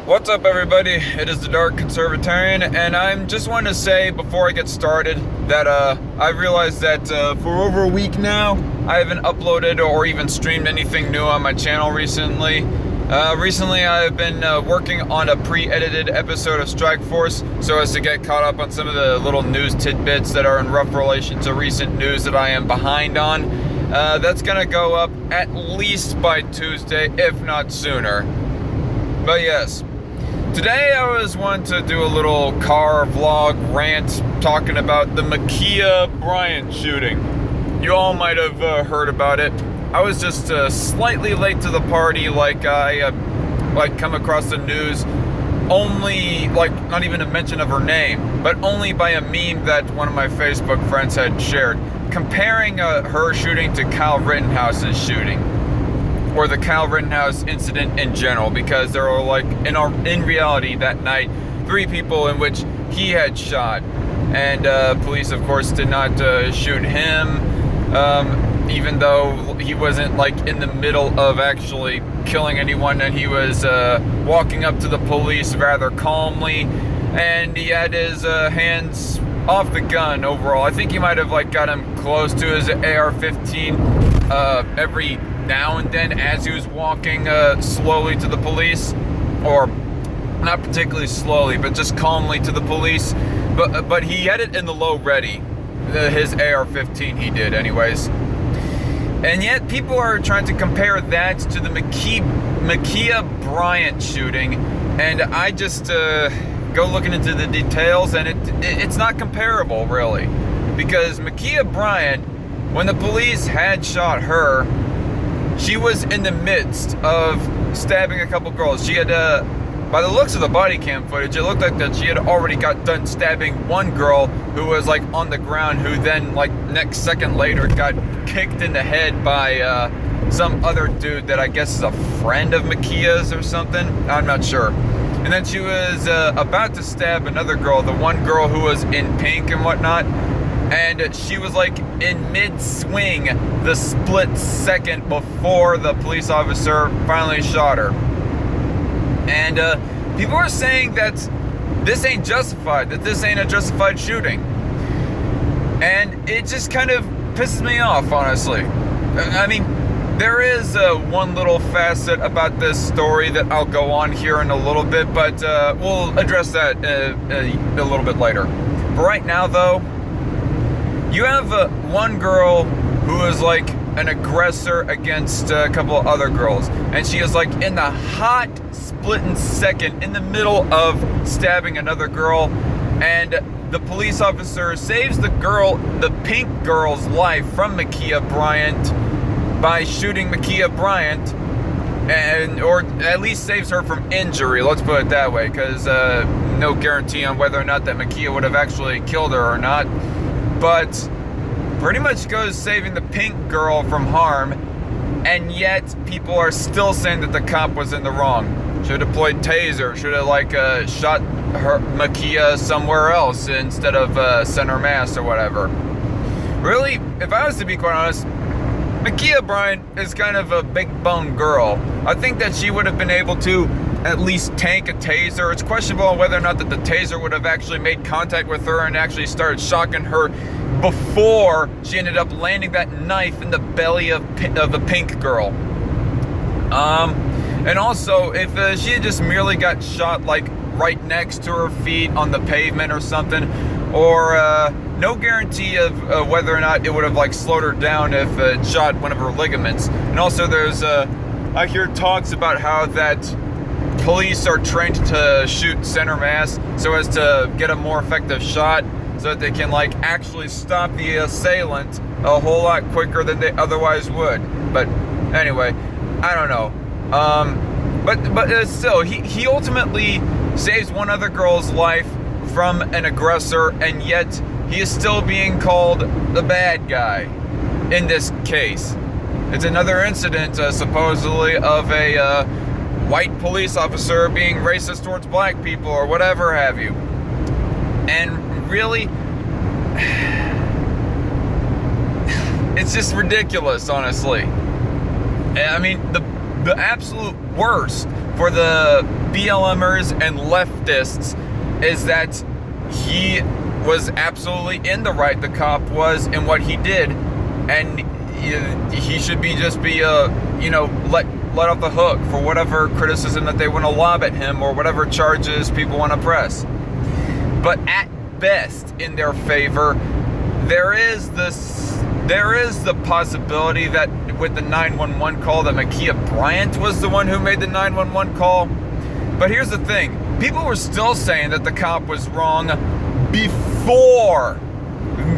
What's up, everybody? It is the Dark Conservatarian, and I'm just wanting to say before I get started that I realized that for over a week now I haven't uploaded or even streamed anything new on my channel recently. Recently I've been working on a pre-edited episode of Strike Force so as to get caught up on some of the little news tidbits that are in rough relation to recent news that I am behind on. That's gonna go up at least by Tuesday, if not sooner. But yes. Today I was wanting to do a little car vlog rant talking about the Ma'Khia Bryant shooting. You all might have heard about it. I was just slightly late to the party, like I come across the news only, like, not even a mention of her name, but only by a meme that one of my Facebook friends had shared, comparing her shooting to Kyle Rittenhouse's shooting. Or the Kyle Rittenhouse incident in general, because there were, like, in reality that night, 3 people in which he had shot, and police of course did not shoot him, even though he wasn't, like, in the middle of actually killing anyone, and he was walking up to the police rather calmly, and he had his hands off the gun overall. I think he might have, like, got him close to his AR-15 every now and then as he was walking slowly to the police, or not particularly slowly, but just calmly to the police. But he had it in the low ready, his AR-15 he did anyways. And yet people are trying to compare that to the Ma'Khia Bryant shooting, and I just go looking into the details, and it's not comparable really, because Ma'Khia Bryant, when the police had shot her, she was in the midst of stabbing a couple girls. She had, by the looks of the body cam footage, it looked like that she had already got done stabbing one girl who was, like, on the ground, who then, like, next second later got kicked in the head by some other dude that I guess is a friend of Ma'Khia's or something. I'm not sure. And then she was about to stab another girl, the one girl who was in pink and whatnot. And she was, like, in mid-swing the split second before the police officer finally shot her. And people are saying that this ain't justified, that this ain't a justified shooting. And it just kind of pisses me off, honestly. I mean, there is one little facet about this story that I'll go on here in a little bit, but we'll address that a little bit later. For right now, though, you have one girl who is, like, an aggressor against a couple of other girls, and she is, like, in the hot splitting second in the middle of stabbing another girl, and the police officer saves the pink girl's life from Ma'Khia Bryant by shooting Ma'Khia Bryant, or at least saves her from injury, let's put it that way, because no guarantee on whether or not that Ma'Khia would have actually killed her or not. But pretty much goes saving the pink girl from harm, and yet people are still saying that the cop was in the wrong. Should have deployed taser, should have, like, shot her Ma'Khia somewhere else instead of center mass or whatever. Really, if I was to be quite honest, Ma'Khia Bryant is kind of a big bone girl. I think that she would have been able to at least tank a taser. It's questionable whether or not that the taser would have actually made contact with her and actually started shocking her before she ended up landing that knife in the belly of the pink girl. And also, if she had just merely got shot, like, right next to her feet on the pavement or something, or no guarantee of whether or not it would have, like, slowed her down if it shot one of her ligaments. And also there's I hear talks about how that police are trained to shoot center mass so as to get a more effective shot, so that they can, like, actually stop the assailant a whole lot quicker than they otherwise would. But anyway, I don't know. But still, he ultimately saves one other girl's life from an aggressor, and yet he is still being called the bad guy in this case. It's another incident, supposedly, of a white police officer being racist towards black people or whatever have you. And really, it's just ridiculous, honestly. I mean, the absolute worst for the BLMers and leftists is that he was absolutely in the right, the cop was, in what he did, and he should be let off the hook for whatever criticism that they want to lob at him or whatever charges people want to press. But at best, in their favor, there is the possibility that with the 911 call that Ma'Khia Bryant was the one who made the 911 call. But here's the thing. People were still saying that the cop was wrong before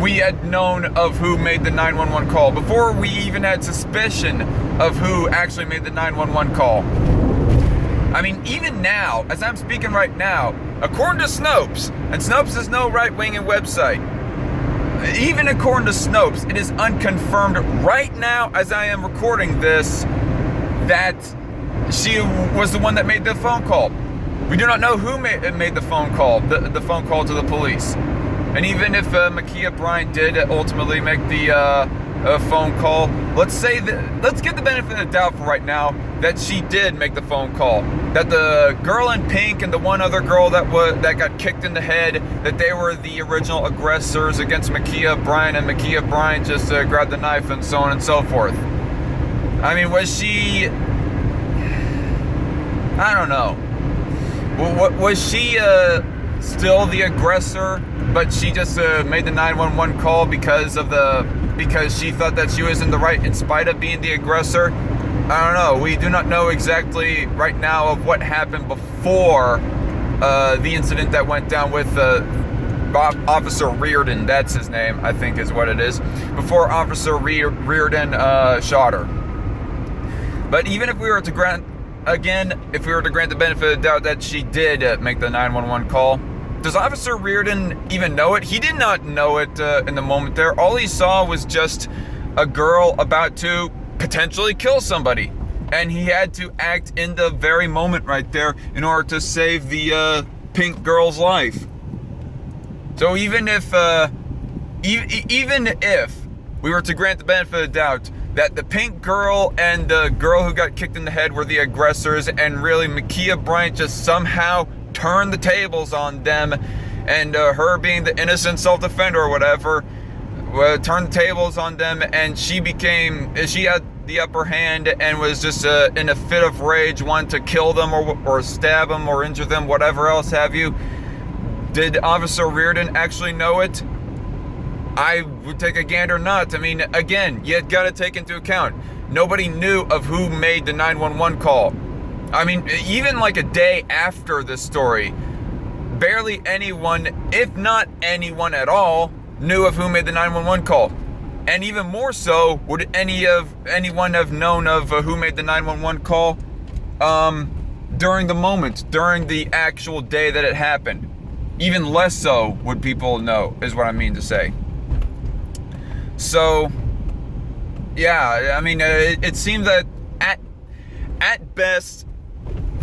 we had known of who made the 911 call, before we even had suspicion of who actually made the 911 call. I mean, even now, as I'm speaking right now, according to Snopes, and Snopes is no right-wing website, even according to Snopes, it is unconfirmed right now as I am recording this that she was the one that made the phone call. We do not know who made the phone call, the phone call to the police. And even if Ma'Khia Bryant did ultimately make the phone call, let's get the benefit of the doubt for right now that she did make the phone call. That the girl in pink and the one other girl that got kicked in the head, that they were the original aggressors against Ma'Khia Bryant, and Ma'Khia Bryant just grabbed the knife and so on and so forth. I mean, was she... I don't know. Was she still the aggressor, but she just made the 911 call because she thought that she was in the right in spite of being the aggressor? I don't know. We do not know exactly right now of what happened before the incident that went down with Officer Reardon. That's his name, I think is what it is. Before Officer Reardon shot her. But even if we were to grant the benefit of the doubt that she did make the 911 call, does Officer Reardon even know it? He did not know it in the moment there. All he saw was just a girl about to potentially kill somebody. And he had to act in the very moment right there in order to save the pink girl's life. So even if we were to grant the benefit of the doubt that the pink girl and the girl who got kicked in the head were the aggressors, and really Ma'Khia Bryant just somehow turned the tables on them, and her being the innocent self-defender or whatever, turned the tables on them, and she had the upper hand and was just in a fit of rage, wanting to kill them or stab them or injure them, whatever else have you. Did Officer Reardon actually know it? I would take a gander not. I mean, again, you got to take into account, nobody knew of who made the 911 call. I mean, even like a day after this story, barely anyone, if not anyone at all, knew of who made the 911 call. And even more so, would anyone have known of who made the 911 call during the moment, during the actual day that it happened. Even less so would people know, is what I mean to say. So, yeah, I mean, it seems that at best,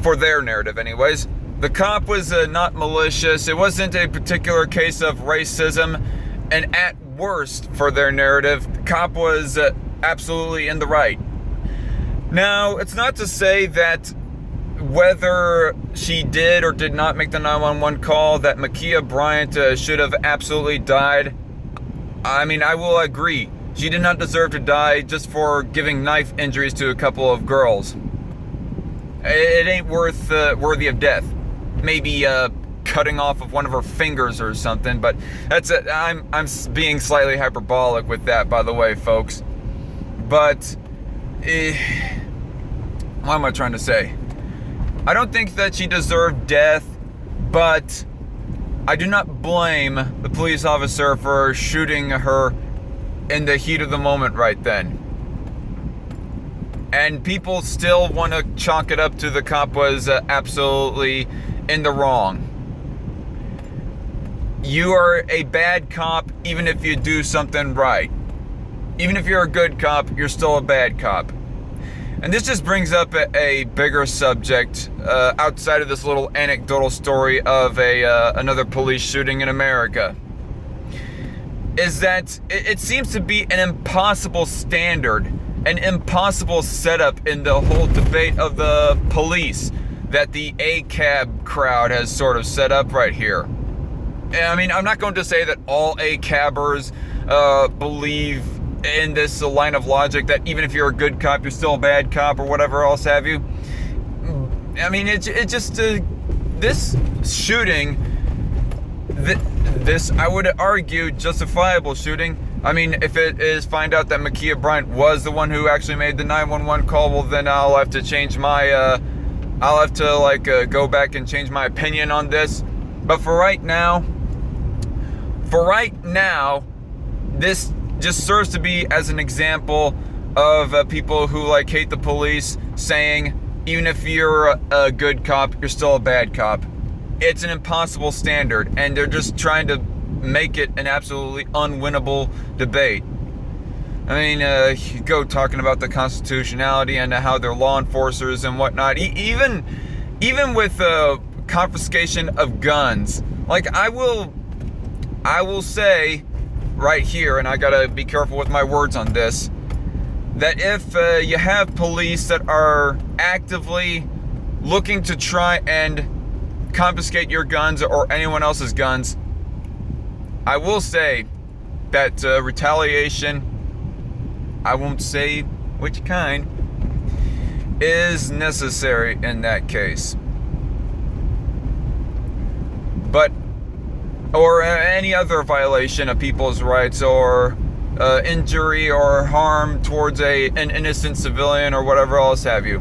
for their narrative anyways, the cop was not malicious. It wasn't a particular case of racism. And at worst, for their narrative, the cop was absolutely in the right. Now, it's not to say that whether she did or did not make the 911 call, that Ma'Khia Bryant should have absolutely died. I mean, I will agree. She did not deserve to die just for giving knife injuries to a couple of girls. It ain't worthy of death. Maybe cutting off of one of her fingers or something, but that's it. I'm being slightly hyperbolic with that, by the way, folks. But what am I trying to say? I don't think that she deserved death, but I do not blame the police officer for shooting her in the heat of the moment right then. And people still want to chalk it up to the cop was absolutely in the wrong. You are a bad cop even if you do something right. Even if you're a good cop, you're still a bad cop. And this just brings up a bigger subject outside of this little anecdotal story of another police shooting in America. Is that it seems to be an impossible standard, an impossible setup in the whole debate of the police. that the ACAB crowd has sort of set up right here. And I mean, I'm not going to say that all ACABers believe in this line of logic that even if you're a good cop, you're still a bad cop or whatever else have you. I mean, it just this shooting, this I would argue justifiable shooting. I mean, if it is find out that Ma'Khia Bryant was the one who actually made the 911 call, well then I'll have to change my I'll have to go back and change my opinion on this. But for right now, this just serves to be as an example of people who hate the police, saying even if you're a good cop, you're still a bad cop. It's an impossible standard, and they're just trying to make it an absolutely unwinnable debate. I mean, you go talking about the constitutionality and how they're law enforcers and whatnot. Even with confiscation of guns, I will say right here, and I gotta be careful with my words on this, that if you have police that are actively looking to try and confiscate your guns or anyone else's guns, I will say that retaliation, I won't say which kind, is necessary in that case. But, or any other violation of people's rights, or injury or harm towards an innocent civilian or whatever else have you.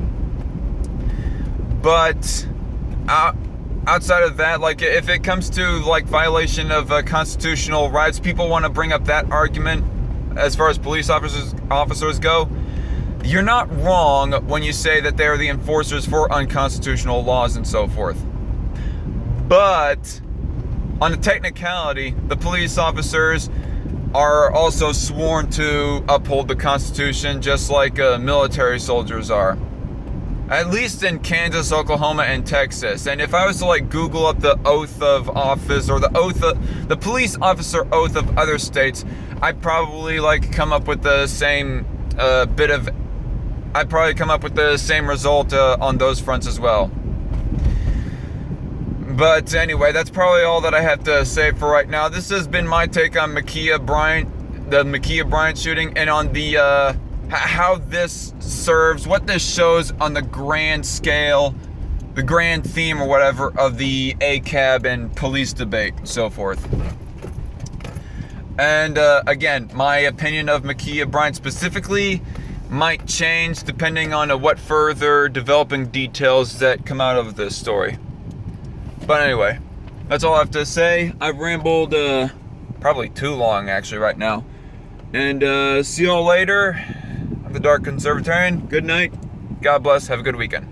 But outside of that, if it comes to violation of constitutional rights, people want to bring up that argument as far as police officers go. You're not wrong when you say that they're the enforcers for unconstitutional laws and so forth. But on a technicality, the police officers are also sworn to uphold the Constitution, just like military soldiers are. At least in Kansas, Oklahoma, and Texas. And if I was to Google up the oath of office, or the police officer oath of other states, I'd probably come up with the same I'd probably come up with the same result on those fronts as well. But anyway, that's probably all that I have to say for right now. This has been my take on Ma'Khia Bryant, the Ma'Khia Bryant shooting, and on the how this serves, what this shows on the grand scale, the grand theme or whatever of the ACAB and police debate and so forth. And again, my opinion of Ma'Khia Bryant specifically might change depending on what further developing details that come out of this story. But anyway, that's all I have to say. I've rambled probably too long actually right now. And see y'all later. I'm the Dark Conservatarian. Good night. God bless. Have a good weekend.